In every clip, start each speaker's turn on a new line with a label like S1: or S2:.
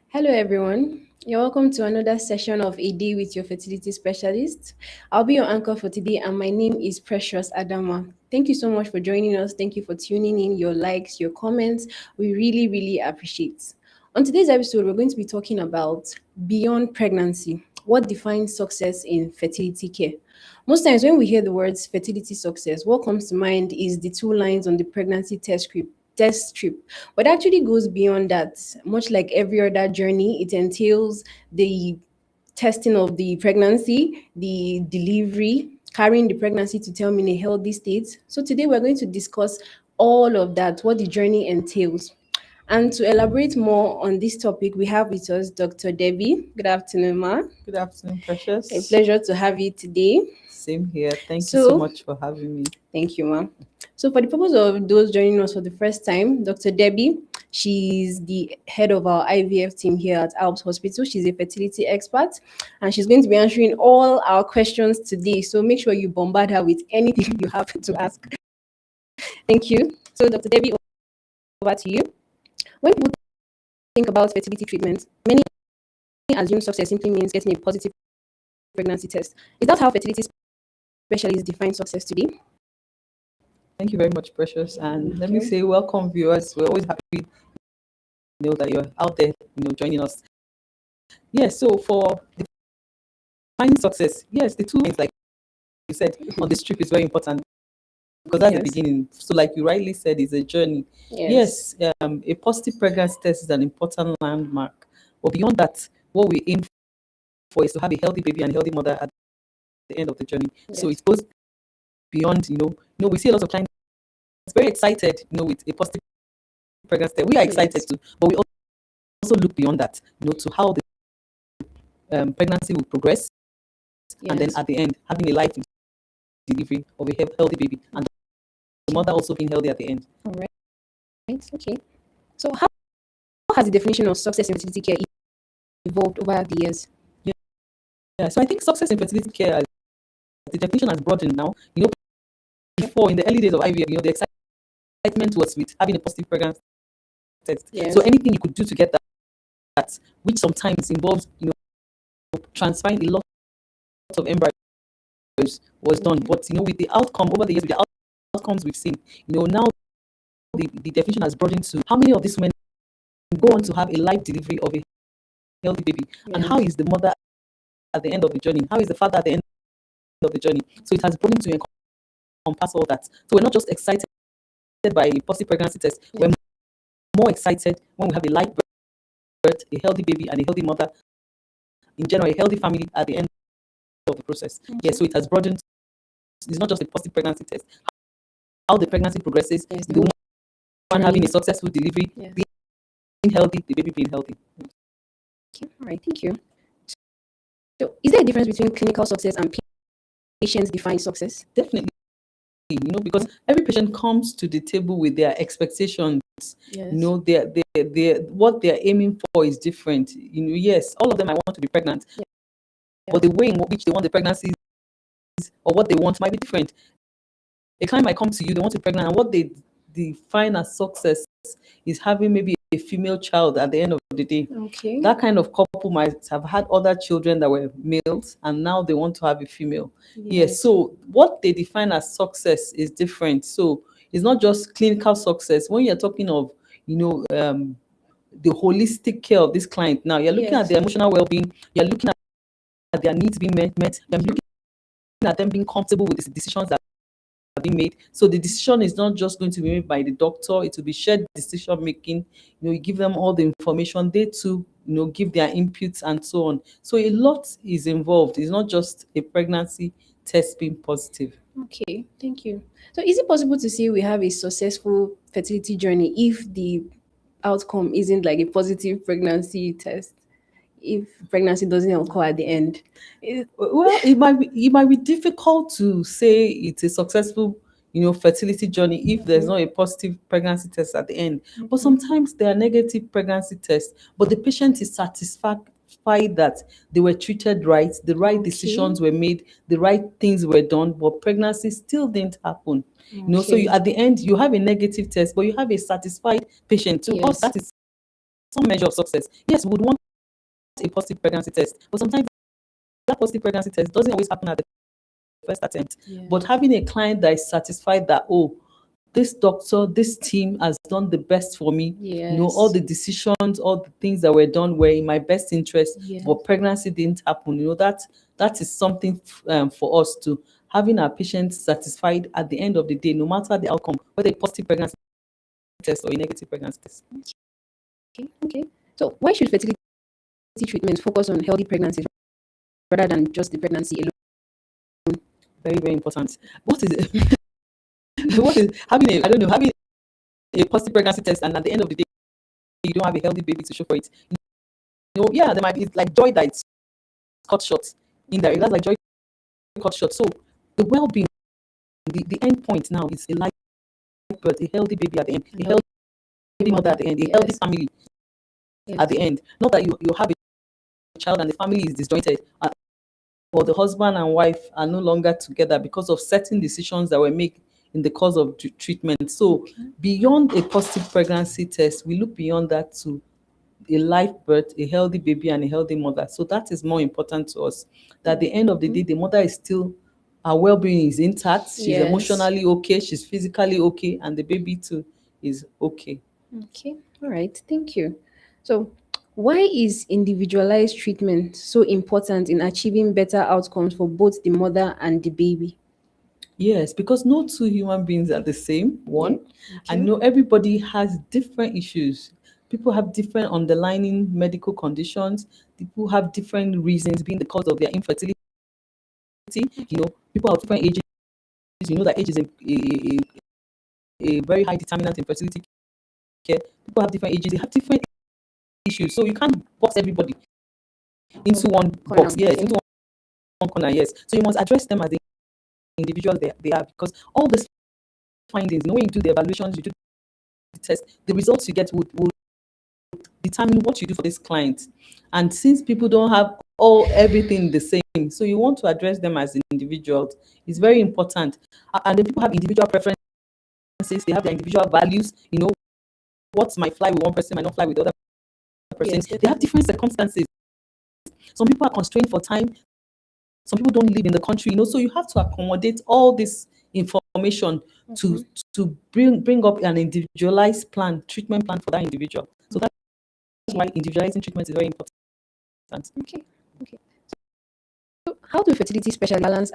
S1: Hello, everyone. You're welcome to another session of A Day with your fertility specialist. I'll be your anchor for today, and my name is Precious Adama. Thank you so much for joining us. Thank you for tuning in, your likes, your comments. We really, really appreciate. On today's episode, we're going to be talking about beyond pregnancy. What defines success in fertility care? Most times, when we hear the words fertility success, what comes to mind is the two lines on the pregnancy test strip, but actually goes beyond that. Much like every other journey, it entails the testing of the pregnancy, the delivery, carrying the pregnancy to term in a healthy state. So today we're going to discuss all of that, what the journey entails. And to elaborate more on this topic, we have with us Dr. Debbie. Good afternoon, ma.
S2: Good afternoon,
S1: A
S2: Precious.
S1: pleasure to have you today.
S2: Same here. Thank you so
S1: So,
S2: much for having me.
S1: thank you, ma'am. So, for the purpose of those joining us for the first time, Dr. Debbie, she's the head of our IVF team here at Alps Hospital. She's a fertility expert, and she's going to be answering all our questions today. So, make sure you bombard her with anything you have to ask. Thank you. So, Dr. Debbie, over to you. When people think about fertility treatment, many assume success simply means getting a positive pregnancy test. Is that how fertility specialists define success today?
S2: Thank you very much, Precious. And let me
S1: Okay.
S2: say, welcome, viewers. We're always happy, that you're out there, joining us. Yes. So for defining success, yes, the two things, like you said, on this trip is very important because that's the
S1: Yes.
S2: beginning. So, like you rightly said, it's a journey.
S1: Yes.
S2: Yes. A positive pregnancy test is an important landmark. But beyond that, what we aim for is to have a healthy baby and a healthy mother at the end of the journey. So
S1: Yes.
S2: it goes beyond, we see a lot of clients very excited, with a positive pregnancy test. We are excited
S1: Yes.
S2: too, but we also look beyond that, to how the pregnancy will progress, and then
S1: Yes.
S2: at the end, having a life delivery of a healthy baby, and the mother also being healthy at the end.
S1: All right. Okay. So, how has the definition of success in fertility care evolved over the years?
S2: Yeah, so I think success in fertility care, the definition has broadened now. Before, in the early days of IVF, the excitement was with having a positive pregnancy test.
S1: Yes.
S2: So anything you could do to get that, which sometimes involves, transferring a lot of embryos, was done. But with the outcome over the years, with the outcomes we've seen, now the definition has broadened to how many of these women go on to have a life delivery of a healthy baby, and how is the mother at the end of the journey? How is the father at the end of the journey? So it has broadened to encompass all that. So we're not just excited by a positive pregnancy test. We're more excited when we have a live birth, a healthy baby, and a healthy mother. In general, a healthy family at the end of the process. Yeah, so it has broadened. It's not just a positive pregnancy test. How the pregnancy progresses, the woman having a successful delivery, being healthy, the baby being healthy.
S1: Okay. All right. Thank you. So, is there a difference between clinical success and patient-defined success?
S2: Definitely, because every patient comes to the table with their expectations.
S1: Yes.
S2: Their what they're aiming for is different. Yes, all of them I want to be pregnant, but the way in which they want the pregnancy or what they want might be different. A client might come to you, they want to be pregnant, and what they define as success is having maybe a female child at the end of the day.
S1: Okay.
S2: That kind of couple might have had other children that were males, and now they want to have a female. Yes. So what they define as success is different. So it's not just clinical success. When you're talking of, the holistic care of this client, now you're looking at their emotional well-being, you're looking at their needs being met, you're looking at them being comfortable with the decisions that are being made. So the decision is not just going to be made by the doctor, it will be shared decision making. You give them all the information, they too, give their inputs and so on. So a lot is involved. It's not just a pregnancy test being positive.
S1: Okay, thank you. So, is it possible to say we have a successful fertility journey if the outcome isn't like a positive pregnancy test if pregnancy doesn't occur at the end?
S2: Well, it might be difficult to say it's a successful, fertility journey if there's not a positive pregnancy test at the end. But sometimes there are negative pregnancy tests, but the patient is satisfied that they were treated right, the right
S1: Okay.
S2: decisions were made, the right things were done, but pregnancy still didn't happen. So
S1: Okay.
S2: at the end you have a negative test, but you have a satisfied patient. To us,
S1: Yes.
S2: that is some measure of success. Yes, we would want a positive pregnancy test, but sometimes that positive pregnancy test doesn't always happen at the first attempt. But
S1: Yes.
S2: having a client that is satisfied that, oh, this doctor, this team has done the best for me, all
S1: Yes.
S2: the decisions, all the things that were done were in my best interest,
S1: Yes.
S2: but pregnancy didn't happen. That is something for us to having our patients satisfied at the end of the day, no matter the outcome, whether a positive pregnancy test or a negative pregnancy test.
S1: Okay. Okay. So why should fertility treatment focus on healthy pregnancies rather than just the pregnancy alone?
S2: Very, very important. What is it? What is having a, I don't know, having a positive pregnancy test and at the end of the day you don't have a healthy baby to show for it? Yeah, there might be like joy that it's cut short in there. That's like joy cut short. So the well-being, the end point now is a life birth, a healthy baby at the end, a healthy mother at the end, a healthy
S1: Yes.
S2: family at
S1: Yes.
S2: the end. Not that you have a child and the family is disjointed, or the husband and wife are no longer together because of certain decisions that were made in the course of treatment. So
S1: Okay.
S2: beyond a positive pregnancy test, we look beyond that to a live birth, a healthy baby, and a healthy mother. So that is more important to us. That at the end of the day, the mother is still, her well-being is intact. She's
S1: Yes.
S2: emotionally okay. She's physically okay, and the baby too is okay.
S1: Okay. All right. Thank you. So, why is individualized treatment so important in achieving better outcomes for both the mother and the baby?
S2: Yes, because no two human beings are the same.
S1: Yeah.
S2: One, and
S1: Okay.
S2: no, everybody has different issues. People have different underlying medical conditions. People have different reasons being the cause of their infertility. People have different ages. You know that age is a very high determinant in fertility care. People have different ages. They have different issues. So you can't box everybody into one
S1: Corner.
S2: box. Yes,
S1: Okay.
S2: into one corner. Yes. So you must address them as the individuals they are, because all these findings, when you do the evaluations, you do the test, the results you get would determine what you do for this client. And since people don't have everything the same, so you want to address them as individuals. It's very important. And then people have individual preferences, they have their individual values. What might fly with one person might not fly with the other person.
S1: Yes,
S2: They have
S1: definitely.
S2: different circumstances. Some people are constrained for time, some people don't live in the country, so you have to accommodate all this information to bring up an individualized treatment plan for that individual. So that's why individualizing treatment is very important.
S1: Okay. Okay. So, how do fertility specialists balance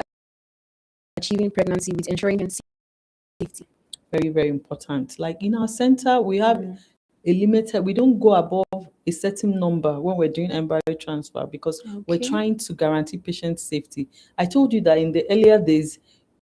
S1: achieving pregnancy with ensuring safety?
S2: Very, very important. Like in our center, we have a limited, we don't go above a certain number when we're doing embryo transfer, because we're
S1: Okay.
S2: trying to guarantee patient safety. I told you that in the earlier days,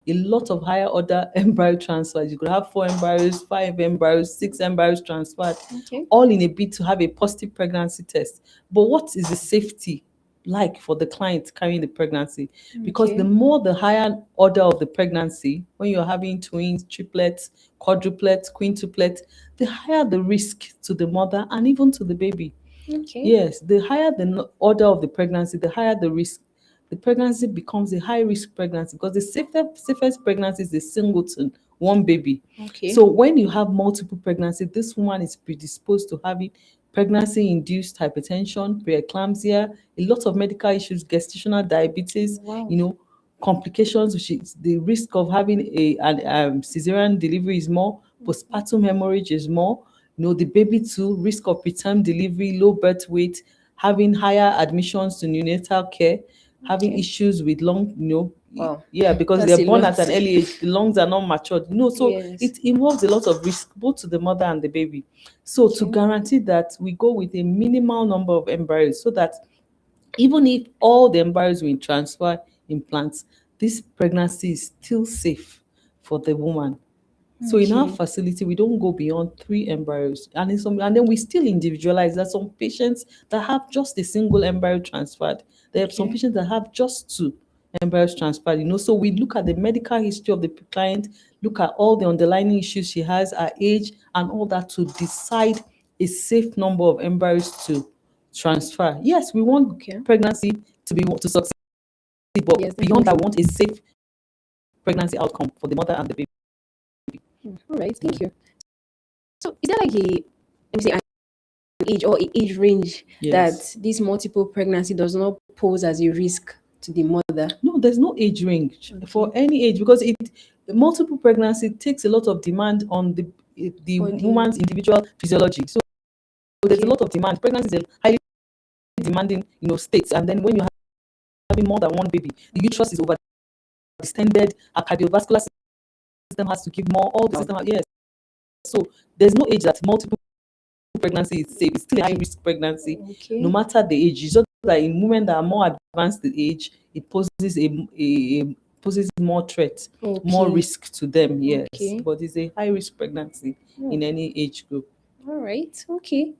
S2: a lot of higher order embryo transfers. You could have 4 embryos, 5 embryos, 6 embryos transferred,
S1: Okay.
S2: all in a bid to have a positive pregnancy test. But what is the safety like for the client carrying the pregnancy? Because
S1: Okay.
S2: the higher order of the pregnancy, when you're having twins, triplets, quadruplets, quintuplets, the higher the risk to the mother and even to the baby.
S1: Okay.
S2: Yes, the higher the order of the pregnancy, the higher the risk. The pregnancy becomes a high risk pregnancy, because the safest pregnancy is a singleton, one baby.
S1: Okay.
S2: So when you have multiple pregnancy, this woman is predisposed to having pregnancy induced hypertension, preeclampsia, a lot of medical issues, gestational diabetes,
S1: Wow.
S2: complications, which is the risk of having an cesarean delivery is more, postpartum hemorrhage is more, the baby too, risk of preterm delivery, low birth weight, having higher admissions to neonatal care, having
S1: Okay.
S2: issues with lung,
S1: Wow.
S2: yeah, because
S1: That's
S2: they're
S1: a
S2: born
S1: lot.
S2: at an early age, the lungs are not matured, so
S1: Yes.
S2: it involves a lot of risk both to the mother and the baby. So to
S1: Okay.
S2: guarantee that, we go with a minimal number of embryos, so that even if all the embryos will transfer implants, this pregnancy is still safe for the woman. So in our
S1: Okay.
S2: facility, we don't go beyond 3 embryos, and and then we still individualize. There's some patients that have just a single embryo transferred. There are some
S1: Okay.
S2: patients that have just two embryos transferred. So we look at the medical history of the client, look at all the underlying issues she has, her age, and all that to decide a safe number of embryos to transfer. Yes, we want
S1: Okay.
S2: pregnancy to succeed,
S1: Yes,
S2: but beyond that,
S1: definitely.
S2: we want a safe pregnancy outcome for the mother and the baby.
S1: All right. Thank you. So, is there like let me say, an age or a age range
S2: Yes.
S1: that this multiple pregnancy does not pose as a risk to the mother?
S2: No, there's no age range for
S1: Okay.
S2: any age because multiple pregnancy takes a lot of demand on the
S1: Body.
S2: woman's individual physiology. So there's a
S1: Okay.
S2: lot of demand. Pregnancy is a highly demanding, state. And then when you're having more than one baby, the uterus is overextended, our cardiovascular system has to give more, all the system, yes. So there's no age that multiple pregnancy is safe. It's still a high risk pregnancy, no
S1: Okay.
S2: matter the age. It's just that in women that are more advanced in age, it poses poses more threat, more
S1: Okay.
S2: risk to them. Yes,
S1: Okay.
S2: but it's a high risk pregnancy
S1: Oh,
S2: in any age group.
S1: all right. Okay.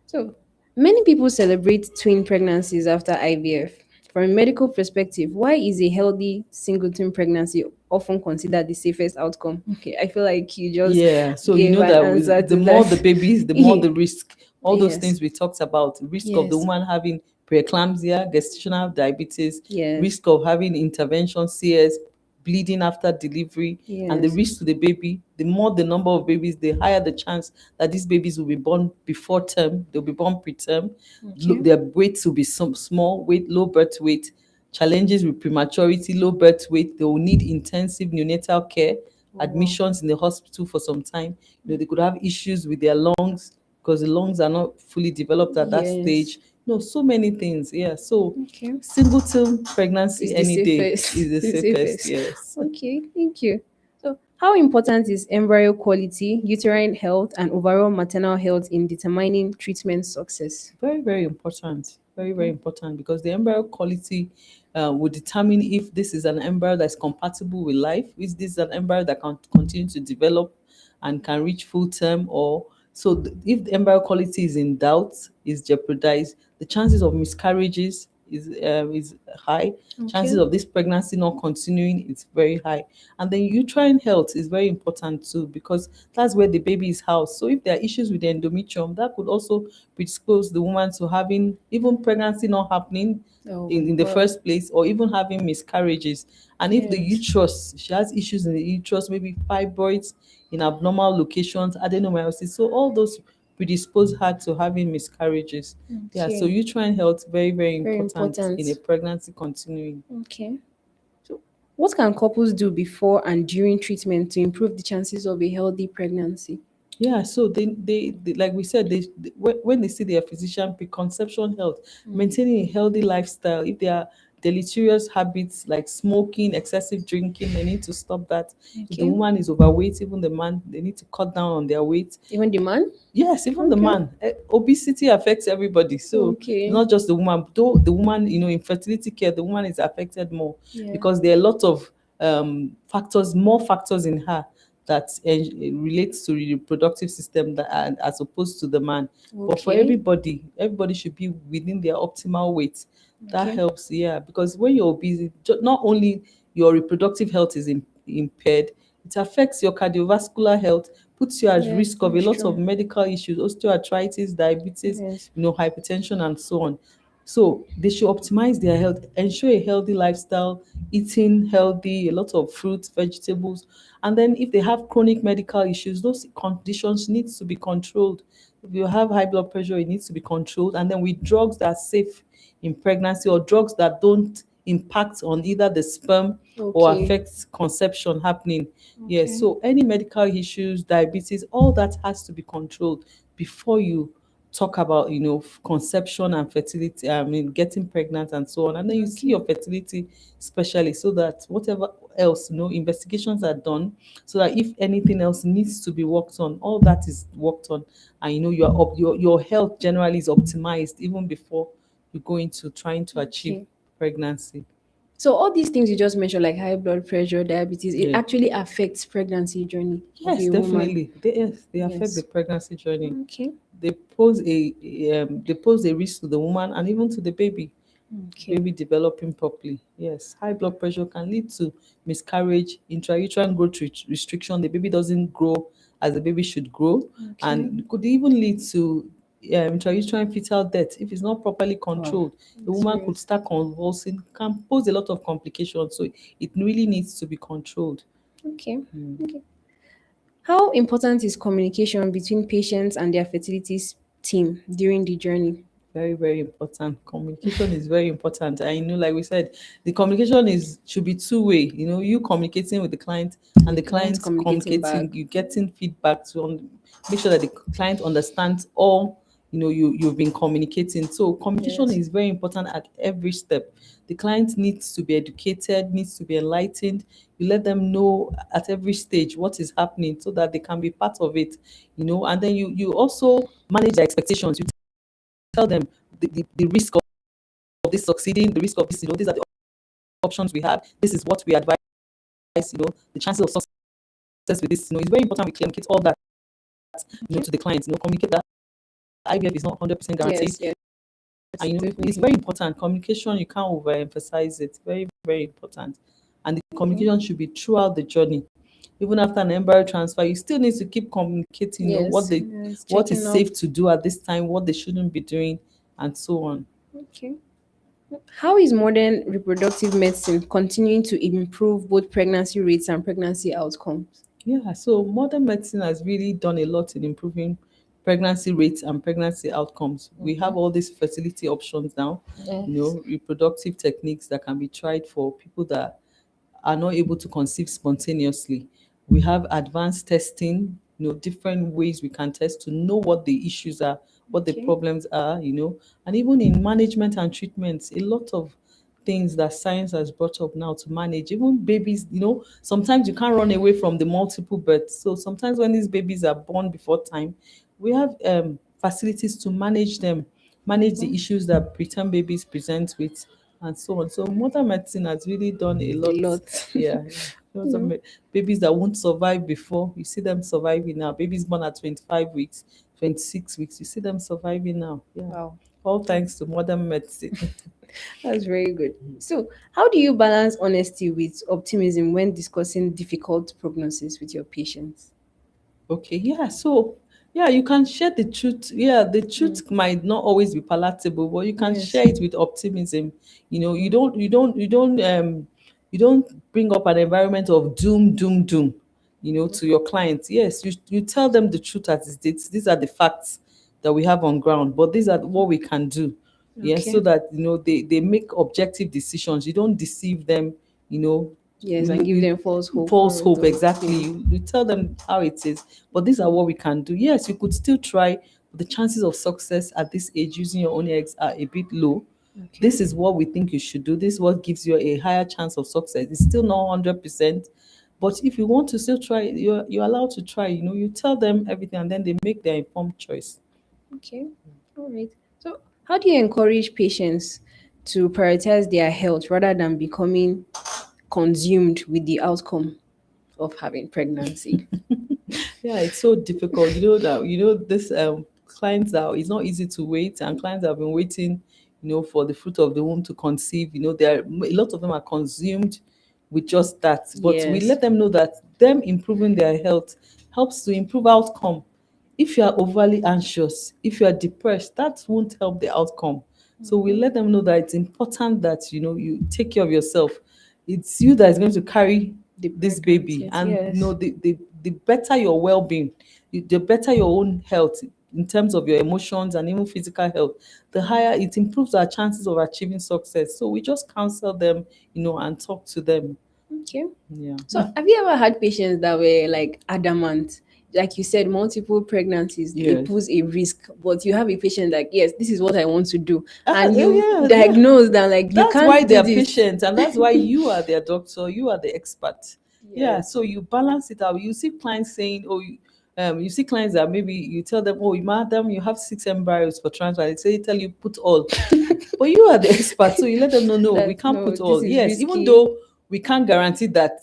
S1: So, many people celebrate twin pregnancies after IVF. From a medical perspective, why is a healthy singleton pregnancy often considered the safest outcome? Okay, I feel like you just
S2: Yeah, so
S1: gave an
S2: that
S1: answer
S2: the
S1: to
S2: more the
S1: that.
S2: babies, the more the risk. All those
S1: Yes,
S2: things we talked about, risk of the
S1: yes,
S2: woman having preeclampsia, gestational diabetes,
S1: yes,
S2: risk of having intervention, CS, bleeding after delivery, and the
S1: yes.
S2: risk to the baby. The more the number of babies, the higher the chance that these babies will be born before term. They'll be born preterm.
S1: Okay.
S2: Their weights will be some small weight, low birth weight. Challenges with prematurity, low birth weight. They will need intensive neonatal care,
S1: Oh, wow.
S2: admissions in the hospital for some time. They could have issues with their lungs because the lungs are not fully developed at that
S1: Yes.
S2: stage. So many things. Yeah. So
S1: Okay.
S2: singleton pregnancy
S1: It's the
S2: any day
S1: safest.
S2: is the
S1: The
S2: safest.
S1: safest.
S2: Yes.
S1: Okay, thank you. So, how important is embryo quality, uterine health, and overall maternal health in determining treatment success?
S2: Very, very important. Very, very
S1: Okay.
S2: important because the embryo quality will determine if this is an embryo that's compatible with life, is this an embryo that can continue to develop and can reach full term, or if the embryo quality is in doubt, is jeopardized, the chances of miscarriages is high.
S1: Okay.
S2: Chances of this pregnancy not continuing is very high. And then uterine health is very important too because that's where the baby is housed. So if there are issues with the endometrium, that could also predispose the woman to having even pregnancy not happening
S1: Oh,
S2: in the
S1: wow.
S2: first place, or even having miscarriages. And if the
S1: Yes.
S2: uterus, she has issues in the uterus, maybe fibroids in abnormal locations, adenomyosis, so all those predispose her to having miscarriages. Yeah, so
S1: Okay.
S2: uterine health very, very
S1: Very
S2: important in a
S1: important.
S2: pregnancy continuing.
S1: Okay. So, what can couples do before and during treatment to improve the chances of a healthy pregnancy?
S2: Yeah, so they like we said, when they see their physician, preconception health, maintaining a healthy lifestyle. If there are deleterious habits like smoking, excessive drinking, they need to stop that. If the
S1: Okay.
S2: woman is overweight, even the man, they need to cut down on their weight.
S1: Even the man?
S2: Yes, even the
S1: Okay.
S2: man. Obesity affects everybody. So it's
S1: Okay.
S2: not just the woman. Though the woman, in fertility care, the woman is affected more
S1: Yeah.
S2: because there are a lot of factors, more factors in her that relates to the reproductive system as opposed to the man. But for
S1: Okay.
S2: everybody should be within their optimal weight. That
S1: Okay.
S2: helps, yeah, because when you're obese, not only your reproductive health is impaired, it affects your cardiovascular health, puts you at
S1: Yeah,
S2: risk of a
S1: that's
S2: lot of
S1: true.
S2: medical issues, osteoarthritis, diabetes,
S1: Yes.
S2: hypertension, and so on. So they should optimize their health, ensure a healthy lifestyle, eating healthy, a lot of fruits, vegetables. And then if they have chronic medical issues, those conditions needs to be controlled. If you have high blood pressure, it needs to be controlled. And then with drugs that are safe in pregnancy, or drugs that don't impact on either the sperm or
S1: Okay.
S2: affects conception happening. Yes,
S1: Okay.
S2: so any medical issues, diabetes, all that has to be controlled before you talk about, conception and fertility, I mean, getting pregnant and so on. And then you see
S1: Okay.
S2: your fertility specialist so that whatever else, investigations are done so that if anything else needs to be worked on, all that is worked on. And your health generally is optimized even before you go into trying to achieve
S1: Okay.
S2: pregnancy.
S1: So all these things you just mentioned, like high blood pressure, diabetes, it
S2: Yeah.
S1: actually affects pregnancy journey of
S2: Yes,
S1: a woman.
S2: definitely. Yes, they affect the
S1: Yes.
S2: pregnancy journey.
S1: Okay.
S2: They pose a risk to the woman and even to the baby.
S1: Okay.
S2: Baby developing properly. Yes, high blood pressure can lead to miscarriage, intrauterine growth restriction. The baby doesn't grow as the baby should grow,
S1: Okay.
S2: and could even lead to intrauterine fetal death if it's not properly
S1: Wow.
S2: controlled. The
S1: That's
S2: woman could
S1: serious.
S2: start convulsing, can pose a lot of complications. So it really needs to be controlled.
S1: Okay. Okay. How important is communication between patients and their fertility team during the journey?
S2: Very, very important. Communication is very important. I know, like we said, the communication is should be two-way. You communicating with the client and
S1: The
S2: the
S1: client
S2: client
S1: communicating back.
S2: communicating, you getting feedback to make sure that the client understands all you've been communicating. So communication
S1: Yes.
S2: is very important at every step. The client needs to be educated, needs to be enlightened. You let them know at every stage what is happening so that they can be part of it. And then you also manage their expectations. You tell them the risk of this succeeding, the risk of this, these are the options we have. This is what we advise, the chances of success with this, it's very important we communicate all that,
S1: Okay.
S2: to the clients, communicate that IVF is not 100% guaranteed.
S1: Yes. Yes.
S2: And, it's
S1: Definitely.
S2: very important. Communication, you can't overemphasize it. Very, very important. And the
S1: Okay.
S2: communication should be throughout the journey. Even after an embryo transfer, you still need to keep communicating,
S1: Yes. Yes.
S2: what
S1: Checking
S2: is
S1: up.
S2: safe to do at this time, what they shouldn't be doing, and so on.
S1: Okay. How is modern reproductive medicine continuing to improve both pregnancy rates and pregnancy outcomes?
S2: Yeah, so modern medicine has really done a lot in improving pregnancy rates and pregnancy outcomes. We
S1: Okay.
S2: have all these fertility options now,
S1: Yes.
S2: reproductive techniques that can be tried for people that are not able to conceive spontaneously. We have advanced testing, different ways we can test to know what the issues are, what the
S1: Okay.
S2: problems are. And even in management and treatments, a lot of things that science has brought up now to manage even babies. Sometimes you can't run away from the multiple births. So sometimes when these babies are born before time, we have facilities to manage them, manage
S1: Okay.
S2: the issues that preterm babies present with, and so on. So modern medicine has really done a
S1: A
S2: lot.
S1: lot.
S2: Yeah, yeah.
S1: Yeah.
S2: Babies that won't survive before, you see them surviving now. Babies born at 25 weeks, 26 weeks, you see them surviving now. Yeah,
S1: Wow.
S2: all thanks to modern medicine.
S1: That's very good. So, how do you balance honesty with optimism when discussing difficult prognosis with your patients?
S2: Okay, yeah. So, yeah, you can share the truth. Yeah, the truth might not always be palatable, but you can
S1: Yes.
S2: share it with optimism. You
S1: Okay.
S2: don't bring up an environment of doom, doom, doom. To your clients. Yes, you tell them the truth as it is. These are the facts that we have on ground, but these are what we can do. Yes, so
S1: Okay.
S2: that they make objective decisions. You don't deceive them. You know,
S1: Yes, and give
S2: you
S1: them false hope
S2: false
S1: or
S2: hope,
S1: the
S2: exactly.
S1: yeah.
S2: You tell them how it is, but these are what we can do. Yes, you could still try, but the chances of success at this age using your own eggs are a bit low.
S1: Okay.
S2: This is what we think you should do. This is what gives you a higher chance of success. It's still not 100%, but if you want to still try, you're allowed to try. You tell them everything, and then they make their informed choice.
S1: Okay. All right. So, how do you encourage patients to prioritize their health rather than becoming consumed with the outcome of having pregnancy?
S2: Yeah, it's so difficult. This clients are it's not easy to wait, and clients have been waiting, for the fruit of the womb to conceive. There are a lot of them are consumed with just that. But we
S1: Yes.
S2: let them know that them improving their health helps to improve outcome. If you are overly anxious, if you are depressed, that won't help the outcome. So we let them know that it's important that you take care of yourself. It's you that is going to carry
S1: The
S2: this baby,
S1: pregnancy.
S2: and
S1: Yes.
S2: the better your well-being, the better your own health in terms of your emotions and even physical health, the higher it improves our chances of achieving success. So we just counsel them, and talk to them.
S1: Okay.
S2: Yeah.
S1: So, have you ever had patients that were like adamant? Like you said, multiple pregnancies, it
S2: Yes.
S1: poses a risk, but you have a patient like, yes, this is what I want to do.
S2: Ah,
S1: And
S2: yeah,
S1: you
S2: yeah, yeah.
S1: diagnose that, like, you
S2: That's why
S1: can't
S2: they
S1: do
S2: are
S1: this.
S2: patient, and that's why you are their doctor, you are the expert. Yeah,
S1: Yes.
S2: so you balance it out. You see clients saying, oh, you see clients that maybe you tell them, oh, madam, you have 6 embryos for transfer. They tell you put all. But you are the expert, so you let them know, no, we
S1: That
S2: can't
S1: no,
S2: put
S1: this
S2: all.
S1: is
S2: Yes, even
S1: risky.
S2: though we can't guarantee that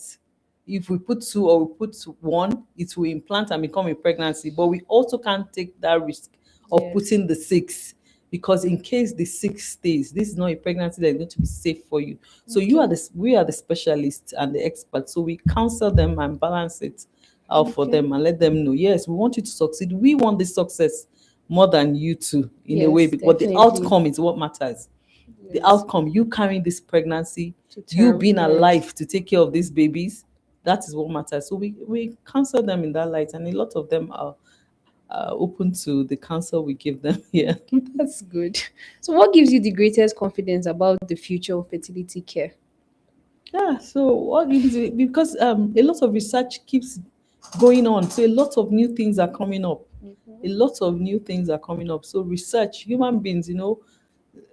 S2: if we put two or we put one, it will implant and become a pregnancy. But we also can't take that risk of
S1: Yes.
S2: putting the six, because in case the six stays, this is not a pregnancy that is going to be safe for you. So you are
S1: Okay.
S2: the we are the specialists and the experts. So we counsel them and balance it out for
S1: Okay.
S2: them and let them know, yes, we want you to succeed. We want this success more than you two in a way,
S1: Yes,
S2: but the
S1: definitely.
S2: outcome is what matters. The
S1: Yes.
S2: outcome, you carrying this pregnancy,
S1: To
S2: you
S1: term.
S2: being
S1: Yes.
S2: alive to take care of these babies, that is what matters. So we counsel them in that light, and a lot of them are open to the counsel we give them. Yeah.
S1: That's good. So, what gives you the greatest confidence about the future of fertility care?
S2: Yeah, so what gives it, because a lot of research keeps going on, so a lot of new things are coming up. A lot of new things are coming up. So research, human beings,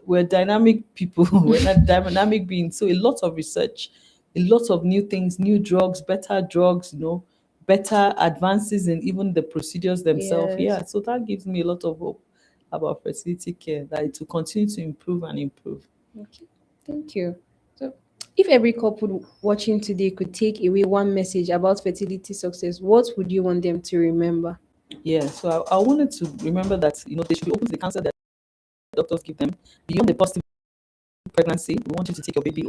S2: we're dynamic people. We're not dynamic beings. So a lot of research, a lot of new things, new drugs, better advances in even the procedures themselves.
S1: Yes.
S2: Yeah, so that gives me a lot of hope about fertility care, that it will continue to improve and improve.
S1: Okay. Thank you. So, if every couple watching today could take away one message about fertility success, what would you want them to remember?
S2: Yeah, so I wanted to remember that they should be open to the cancer that doctors give them. Beyond the positive pregnancy, we want you to take your baby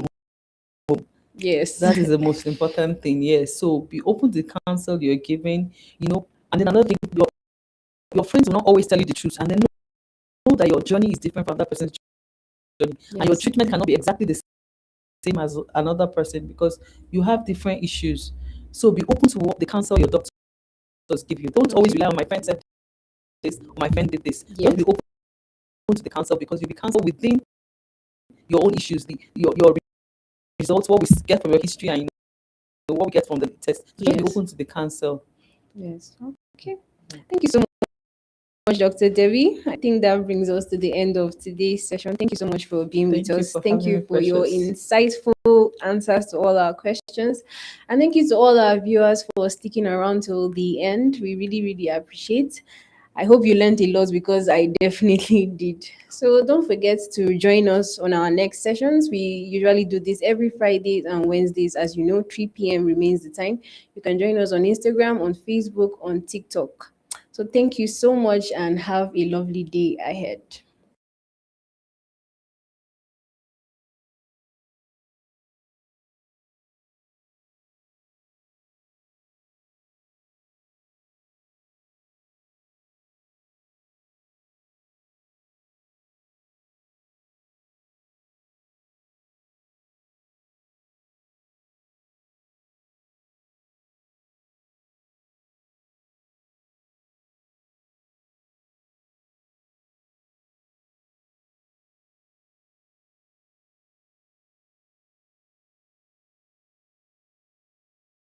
S2: home.
S1: Yes.
S2: That is the most important thing. Yes, so be open to the counsel you're giving. And then another thing, your friends will not always tell you the truth, and then know that your journey is different from that person's journey, and your
S1: Yes.
S2: treatment cannot be exactly the same as another person, because you have different issues. So be open to what the counsel your doctors give you. Don't always
S1: Okay.
S2: rely on my friend said this or my friend did this. Just be
S1: Yes.
S2: open to the counsel, because you'll be counseled within your own issues, your results, what we get from your history, and what we get from the test. So just be
S1: Yes.
S2: open to the counsel.
S1: Yes. Okay. Thank you so much, Dr. Debbie. I think that brings us to the end of today's session. Thank you so much for being with
S2: Thank you
S1: us.
S2: for
S1: Thank
S2: having
S1: you
S2: me,
S1: for your
S2: Precious.
S1: insightful answers to all our questions. And thank you to all our viewers for sticking around till the end. We really, really appreciate. I hope you learned a lot because I definitely did. So don't forget to join us on our next sessions. We usually do this every Fridays and Wednesdays. As you know, 3 p.m. remains the time. You can join us on Instagram, on Facebook, on TikTok. So thank you so much and have a lovely day ahead.